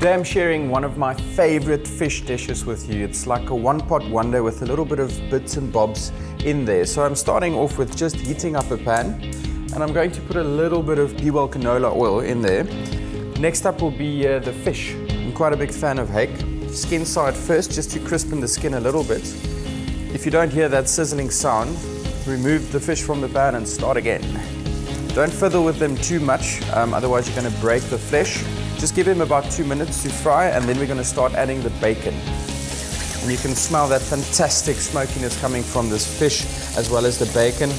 Today I'm sharing one of my favorite fish dishes with you. It's like a one-pot wonder with a little bit of bits and bobs in there. So I'm starting off with just heating up a pan, and I'm going to put a little bit of Be-Well canola oil in there. Next up will be the fish. I'm quite a big fan of hake. Skin side first, just to crispen the skin a little bit. If you don't hear that sizzling sound, remove the fish from the pan and start again. Don't fiddle with them too much, otherwise you're going to break the flesh. Just give them about 2 minutes to fry, and then we're going to start adding the bacon. And you can smell that fantastic smokiness coming from this fish as well as the bacon.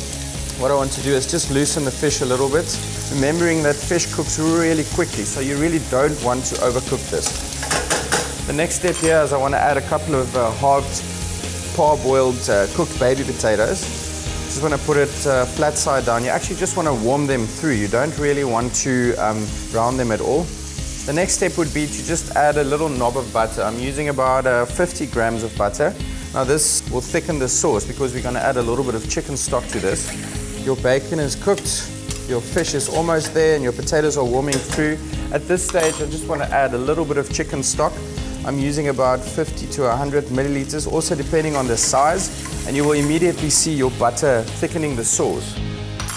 What I want to do is just loosen the fish a little bit, remembering that fish cooks really quickly, so you really don't want to overcook this. The next step here is I want to add a couple of halved, parboiled, cooked baby potatoes. Just want to put it flat side down. You actually just want to warm them through. You don't really want to brown them at all. The next step would be to just add a little knob of butter. I'm using about 50 grams of butter. Now this will thicken the sauce because we're going to add a little bit of chicken stock to this. Your bacon is cooked, your fish is almost there, and your potatoes are warming through. At this stage, I just want to add a little bit of chicken stock. I'm using about 50 to 100 milliliters, also depending on the size, and you will immediately see your butter thickening the sauce.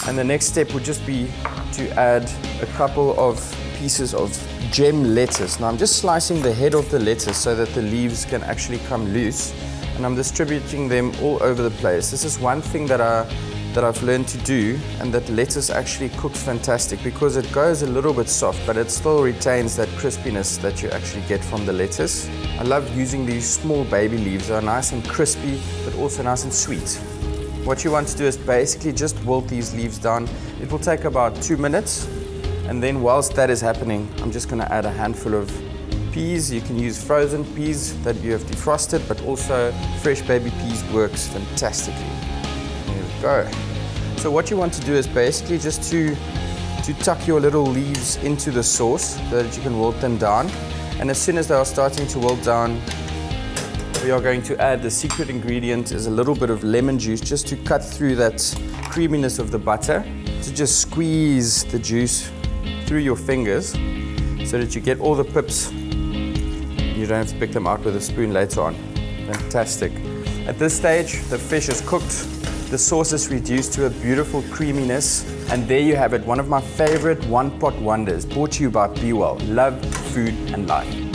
And the next step would just be to add a couple of pieces of gem lettuce. Now I'm just slicing the head of the lettuce so that the leaves can actually come loose, and I'm distributing them all over the place. This is one thing that I've learned to do, and that lettuce actually cooks fantastic because it goes a little bit soft, but it still retains that crispiness that you actually get from the lettuce. I love using these small baby leaves. They're nice and crispy, but also nice and sweet. What you want to do is basically just wilt these leaves down. It will take about 2 minutes. And then whilst that is happening, I'm just going to add a handful of peas. You can use frozen peas that you have defrosted, but also fresh baby peas works fantastically. There we go. So what you want to do is basically just to tuck your little leaves into the sauce so that you can wilt them down. And as soon as they are starting to wilt down, we are going to add the secret ingredient is a little bit of lemon juice, just to cut through that creaminess of the butter. So just squeeze the juice through your fingers so that you get all the pips. You don't have to pick them out with a spoon later on. Fantastic. At this stage, the fish is cooked, the sauce is reduced to a beautiful creaminess, and there you have it, one of my favorite one-pot wonders, brought to you by Be-Well. Love, food, and life.